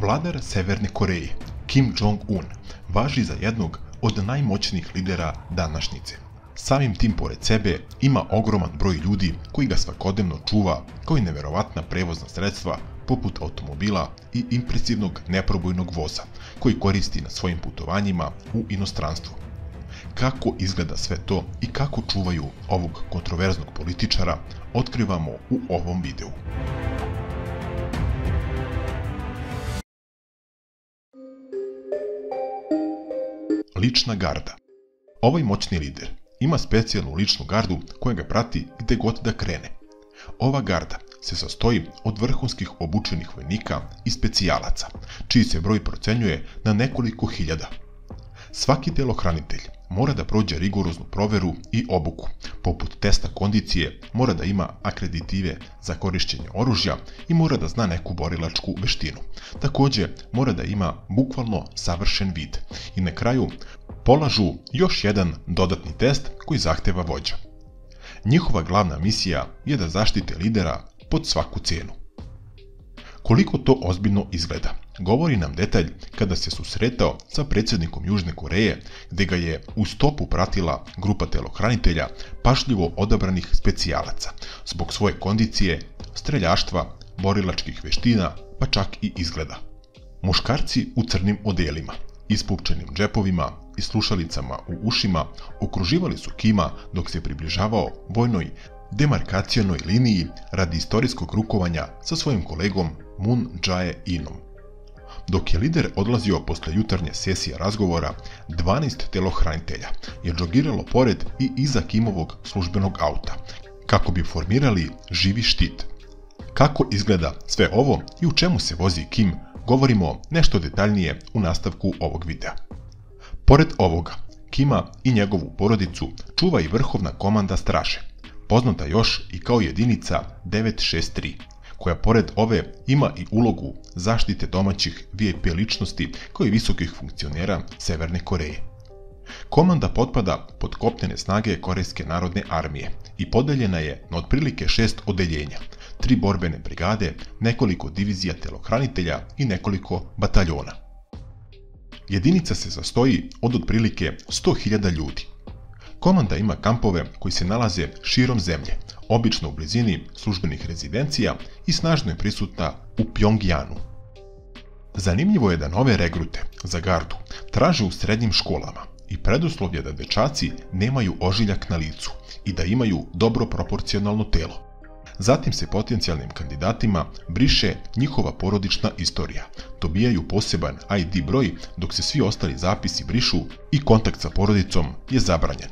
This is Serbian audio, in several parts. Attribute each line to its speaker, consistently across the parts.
Speaker 1: Vladar Severne Koreje, Kim Jong-un, važi za jednog od najmoćnijih lidera današnjice. Samim tim pored sebe ima ogroman broj ljudi koji ga svakodnevno čuva kao i neverovatna prevozna sredstva poput automobila i impresivnog neprobojnog voza koji koristi na svojim putovanjima u inostranstvu. Kako izgleda sve to i kako čuvaju ovog kontroverznog političara, otkrivamo u ovom videu. Lična garda. Ovaj moćni lider ima specijalnu ličnu gardu koja ga prati gde god da krene. Ova garda se sastoji od vrhunskih obučenih vojnika i specijalaca, čiji se broj procenjuje na nekoliko hiljada. Svaki telohranitelj mora da prođe rigoroznu proveru i obuku. Poput testa kondicije, mora da ima akreditive za korišćenje oružja i mora da zna neku borilačku veštinu. Takođe, mora da ima bukvalno savršen vid. I na kraju, polažu još jedan dodatni test koji zahteva vođa. Njihova glavna misija je da zaštite lidera pod svaku cenu. Koliko to ozbiljno izgleda, govori nam detalj kada se susretao sa predsjednikom Južne Koreje, gde ga je u stopu pratila grupa telohranitelja pažljivo odabranih specijalaca, zbog svoje kondicije, streljaštva, borilačkih veština, pa čak i izgleda. Muškarci u crnim odelima, ispupčenim džepovima i slušalicama u ušima okruživali su Kima dok se približavao vojnoj demarkacionoj liniji radi istorijskog rukovanja sa svojim kolegom Moon Jae-inom. Dok je lider odlazio posle jutarnje sesije razgovora, 12 telohranitelja je džogiralo pored i iza Kimovog službenog auta, kako bi formirali živi štit. Kako izgleda sve ovo i u čemu se vozi Kim, govorimo nešto detaljnije u nastavku ovog videa. Pored ovoga, Kima i njegovu porodicu čuva i vrhovna komanda straže, poznata još i kao jedinica 963, koja pored ove ima i ulogu zaštite domaćih VIP ličnosti kao i visokih funkcionera Severne Koreje. Komanda potpada pod kopnene snage Korejske narodne armije i podeljena je na otprilike 6 odeljenja, 3 borbene brigade, nekoliko divizija telohranitelja i nekoliko bataljona. Jedinica se sastoji od otprilike 100.000 ljudi. Komanda ima kampove koji se nalaze širom zemlje, obično u blizini službenih rezidencija i snažno je prisutna u Pjongjangu. Zanimljivo je da nove regrute za gardu traže u srednjim školama i preduslov je da dečaci nemaju ožiljak na licu i da imaju dobro proporcionalno telo. Zatim se potencijalnim kandidatima briše njihova porodična istorija, dobijaju poseban ID broj dok se svi ostali zapisi brišu i kontakt sa porodicom je zabranjen.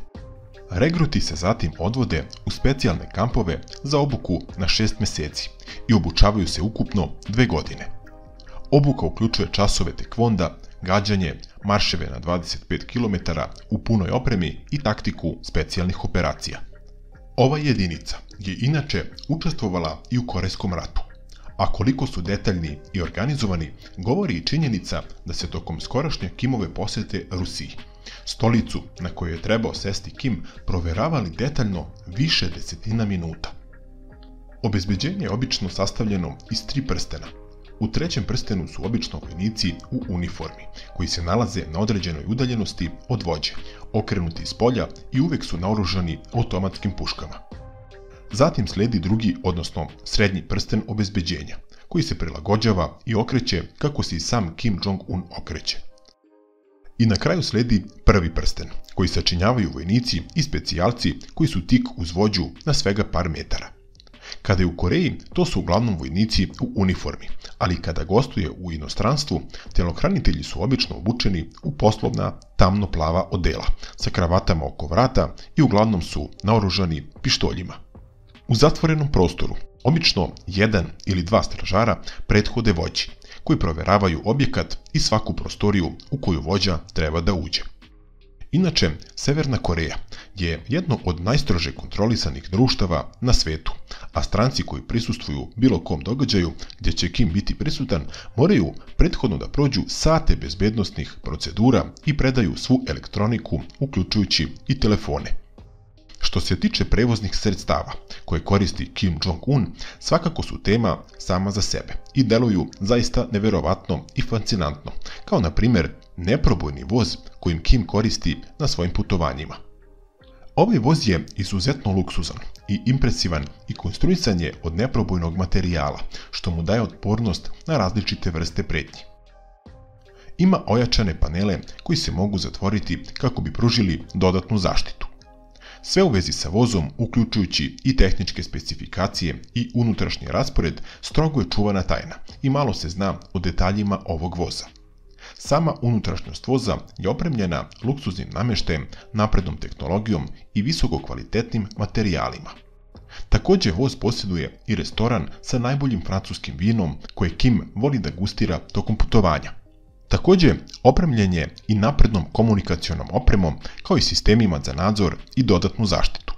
Speaker 1: Regruti se zatim odvode u specijalne kampove za obuku na 6 meseci i obučavaju se ukupno 2 godine. Obuka uključuje časove tekvonda, gađanje, marševe na 25 km u punoj opremi i taktiku specijalnih operacija. Ova jedinica je inače učestvovala i u Korejskom ratu, a koliko su detaljni i organizovani govori i činjenica da se tokom skorašnje Kimove posete Rusiji, stolicu na kojoj je trebao sesti Kim, proveravali detaljno više desetina minuta. Obezbeđenje je obično sastavljeno iz 3 prstena. U 3. prstenu su obično vojnici u uniformi, koji se nalaze na određenoj udaljenosti od vođe, okrenuti iz polja i uvek su naoružani automatskim puškama. Zatim sledi drugi, odnosno srednji prsten obezbeđenja, koji se prilagođava i okreće kako se i sam Kim Jong-un okreće. I na kraju sledi prvi prsten, koji sačinjavaju vojnici i specijalci koji su tik uz vođu na svega par metara. Kada je u Koreji, to su uglavnom vojnici u uniformi, ali kada gostuje u inostranstvu, telohranitelji su obično obučeni u poslovna tamno-plava odela, sa kravatama oko vrata i uglavnom su naoružani pištoljima. U zatvorenom prostoru, obično 1 ili 2 stražara prethode vođi, koji proveravaju objekat i svaku prostoriju u koju vođa treba da uđe. Inače, Severna Koreja je jedno od najstrože kontrolisanih društava na svetu, a stranci koji prisustvuju bilo kom događaju gdje će Kim biti prisutan moraju prethodno da prođu sate bezbednosnih procedura i predaju svu elektroniku, uključujući i telefone. Što Što se tiče prevoznih sredstava koje koristi Kim Jong-un, svakako su tema sama za sebe i deluju zaista neverovatno i fascinantno, kao na primjer neprobojni voz kojim Kim koristi na svojim putovanjima. Ovaj voz je izuzetno luksuzan i impresivan i konstruisan je od neprobojnog materijala, što mu daje otpornost na različite vrste pretnji. Ima ojačane panele koji se mogu zatvoriti kako bi pružili dodatnu zaštitu. Sve u vezi sa vozom, uključujući i tehničke specifikacije i unutrašnji raspored, strogo je čuvana tajna i malo se zna o detaljima ovog voza. Sama unutrašnjost voza je opremljena luksuznim namještajem, naprednom tehnologijom i visokokvalitetnim materijalima. Također voz posjeduje i restoran sa najboljim francuskim vinom koje Kim voli da gustira tokom putovanja. Također, opremljen je i naprednom komunikacionom opremom kao i sistemima za nadzor i dodatnu zaštitu.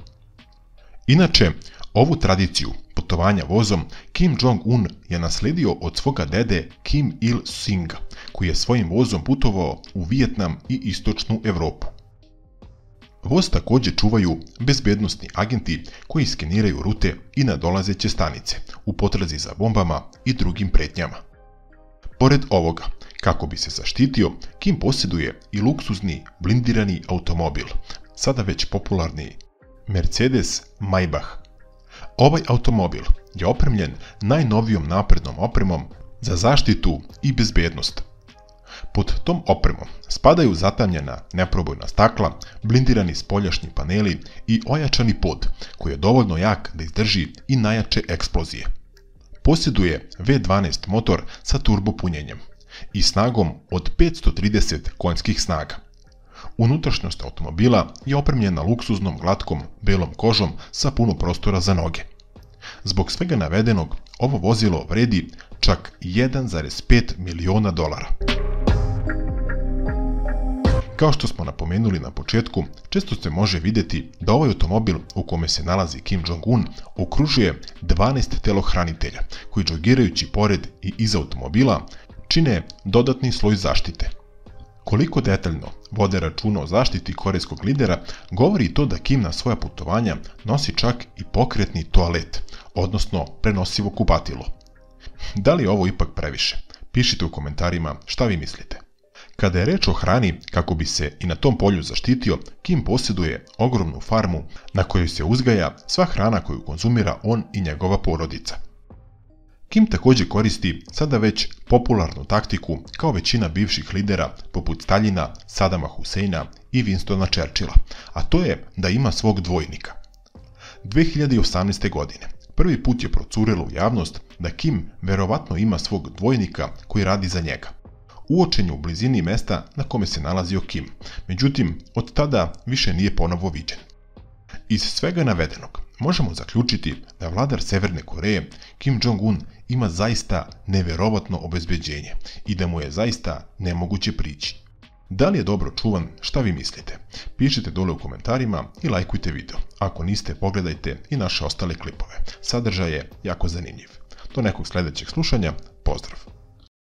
Speaker 1: Inače, ovu tradiciju putovanja vozom Kim Jong-un je naslijedio od svoga dede Kim Il-sunga, koji je svojim vozom putovao u Vijetnam i istočnu Europu. Voz također čuvaju bezbednosni agenti koji skeniraju rute i nadolazeće stanice u potrazi za bombama i drugim pretnjama. Pored ovoga, kako bi se zaštitio, Kim posjeduje i luksuzni blindirani automobil, sada već popularni Mercedes Maybach. Ovaj automobil je opremljen najnovijom naprednom opremom za zaštitu i bezbednost. Pod tom opremom spadaju zatamnjena neprobojna stakla, blindirani spoljašnji paneli i ojačani pod koji je dovoljno jak da izdrži i najjače eksplozije. Posjeduje V12 motor sa turbopunjenjem i snagom od 530 konjskih snaga. Unutrašnjost automobila je opremljena luksuznom glatkom belom kožom sa puno prostora za noge. Zbog svega navedenog, ovo vozilo vredi čak $1,5 miliona. Kao što smo napomenuli na početku, često se može vidjeti da ovaj automobil u kome se nalazi Kim Jong-un okružuje 12 telohranitelja koji džogirajući pored i iza automobila čine dodatni sloj zaštite. Koliko detaljno vode računa o zaštiti korejskog lidera govori i to da Kim na svoja putovanja nosi čak i pokretni toalet, odnosno prenosivo kupatilo. Da li je ovo ipak previše? Pišite u komentarima šta vi mislite. Kada je reč o hrani, kako bi se i na tom polju zaštitio, Kim posjeduje ogromnu farmu na kojoj se uzgaja sva hrana koju konzumira on i njegova porodica. Kim također koristi sada već popularnu taktiku kao većina bivših lidera poput Staljina, Sadama Huseina i Winstona Churchilla, a to je da ima svog dvojnika. 2018. godine prvi put je procurelo u javnost da Kim verovatno ima svog dvojnika koji radi za njega. Uočen je u blizini mesta na kome se nalazio Kim, međutim od tada više nije ponovo viđen. Iz svega navedenog možemo zaključiti da vladar Severne Koreje Kim Jong-un ima zaista neverovatno obezbeđenje i da mu je zaista nemoguće prići. Da li je dobro čuvan, šta vi mislite? Pišite dole u komentarima i lajkujte video. Ako niste, pogledajte i naše ostale klipove. Sadržaj je jako zanimljiv. Do nekog sljedećeg slušanja, pozdrav!